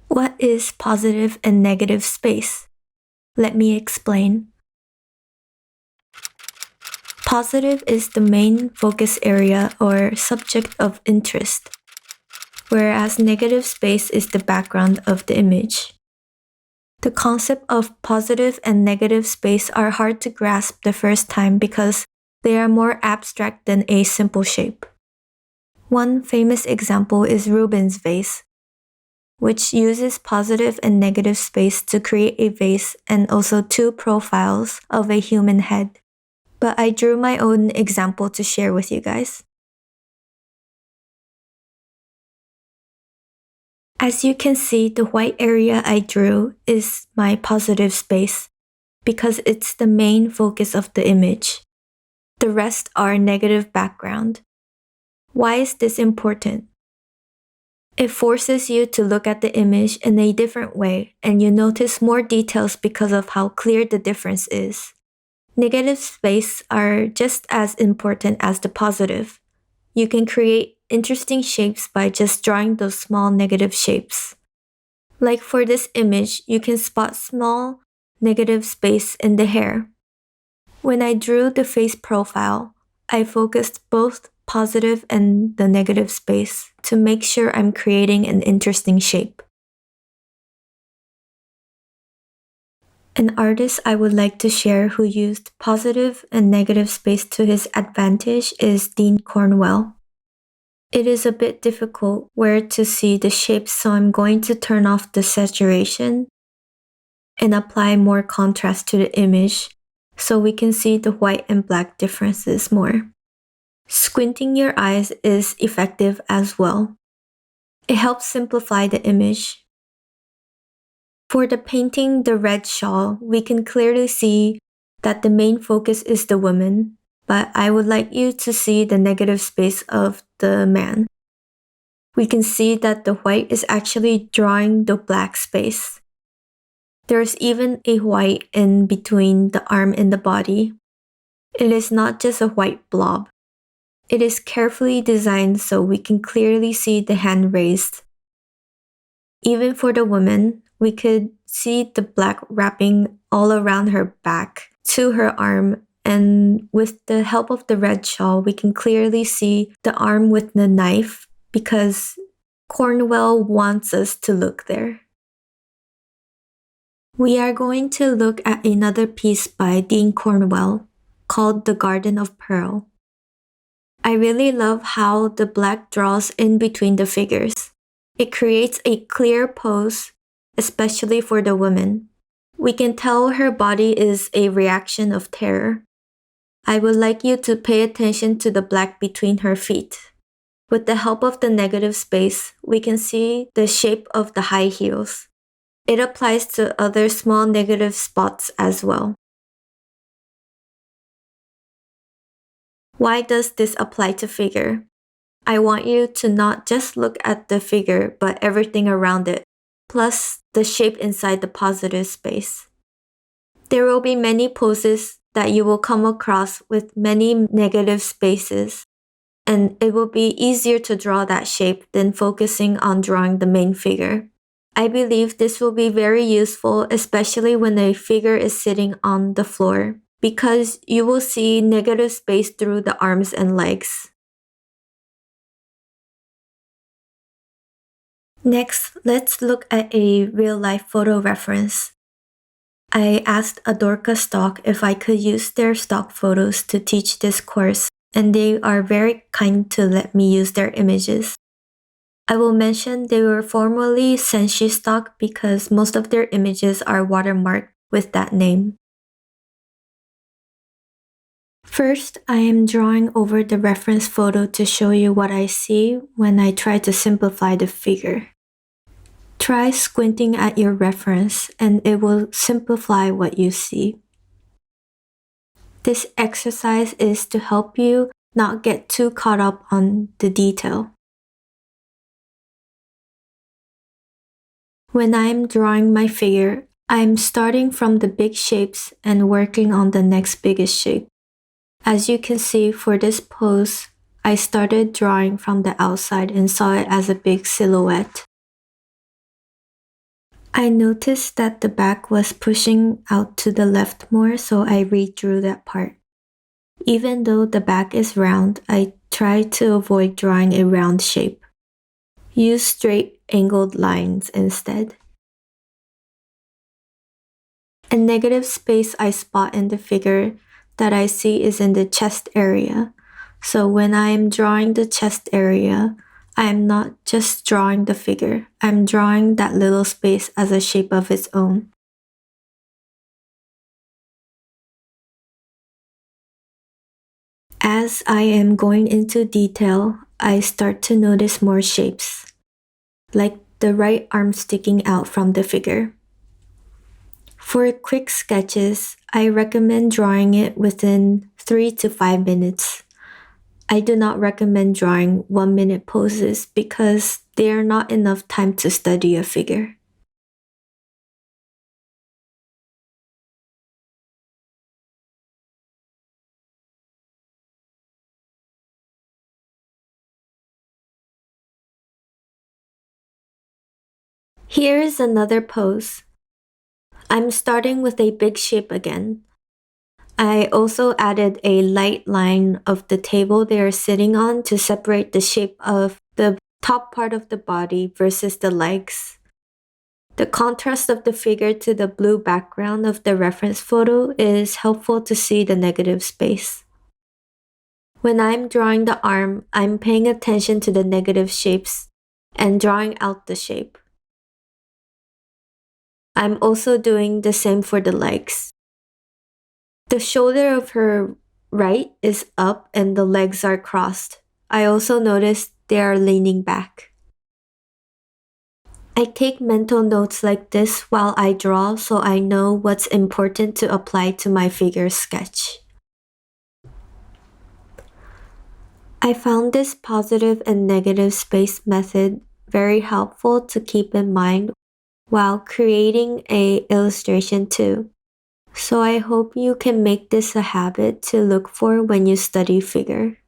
What is positive and negative space? Let me explain. Positive is the main focus area or subject of interest, whereas negative space is the background of the image. The concept of positive and negative space are hard to grasp the first time because they are more abstract than a simple shape. One famous example is Rubens' vase, which uses positive and negative space to create a vase and also two profiles of a human head. But I drew my own example to share with you guys. As you can see, the white area I drew is my positive space because it's the main focus of the image. The rest are negative background. Why is this important? It forces you to look at the image in a different way and you notice more details because of how clear the difference is. Negative space are just as important as the positive. You can create interesting shapes by just drawing those small negative shapes. Like for this image, you can spot small negative space in the hair. When I drew the face profile, I focused both positive and the negative space to make sure I'm creating an interesting shape. An artist I would like to share who used positive and negative space to his advantage is Dean Cornwell. It is a bit difficult where to see the shapes, so I'm going to turn off the saturation and apply more contrast to the image so we can see the white and black differences more. Squinting your eyes is effective as well. It helps simplify the image. For the painting The Red Shawl, we can clearly see that the main focus is the woman, but I would like you to see the negative space of the man. We can see that the white is actually drawing the black space. There's even a white in between the arm and the body. It is not just a white blob. It is carefully designed so we can clearly see the hand raised. Even for the woman, we could see the black wrapping all around her back to her arm, and with the help of the red shawl, we can clearly see the arm with the knife because Cornwell wants us to look there. We are going to look at another piece by Dean Cornwell called The Garden of Pearl. I really love how the black draws in between the figures. It creates a clear pose, especially for the woman. We can tell her body is a reaction of terror. I would like you to pay attention to the black between her feet. With the help of the negative space, we can see the shape of the high heels. It applies to other small negative spots as well. Why does this apply to figure? I want you to not just look at the figure, but everything around it, plus the shape inside the positive space. There will be many poses that you will come across with many negative spaces, and it will be easier to draw that shape than focusing on drawing the main figure. I believe this will be very useful, especially when a figure is sitting on the floor, because you will see negative space through the arms and legs. Next, let's look at a real-life photo reference. I asked Adorka Stock if I could use their stock photos to teach this course, and they are very kind to let me use their images. I will mention they were formerly Senshi Stock because most of their images are watermarked with that name. First, I am drawing over the reference photo to show you what I see when I try to simplify the figure. Try squinting at your reference and it will simplify what you see. This exercise is to help you not get too caught up on the detail. When I'm drawing my figure, I'm starting from the big shapes and working on the next biggest shape. As you can see for this pose, I started drawing from the outside and saw it as a big silhouette. I noticed that the back was pushing out to the left more, so I redrew that part. Even though the back is round, I try to avoid drawing a round shape. Use straight angled lines instead. A negative space I spot in the figure that I see is in the chest area. So when I am drawing the chest area, I am not just drawing the figure, I'm drawing that little space as a shape of its own. As I am going into detail, I start to notice more shapes, like the right arm sticking out from the figure. For quick sketches, I recommend drawing it within 3 to 5 minutes. I do not recommend drawing 1-minute poses because they are not enough time to study a figure. Here is another pose. I'm starting with a big shape again. I also added a light line of the table they are sitting on to separate the shape of the top part of the body versus the legs. The contrast of the figure to the blue background of the reference photo is helpful to see the negative space. When I'm drawing the arm, I'm paying attention to the negative shapes and drawing out the shape. I'm also doing the same for the legs. The shoulder of her right is up and the legs are crossed. I also noticed they are leaning back. I take mental notes like this while I draw so I know what's important to apply to my figure sketch. I found this positive and negative space method very helpful to keep in mind while creating an illustration too. So I hope you can make this a habit to look for when you study figure.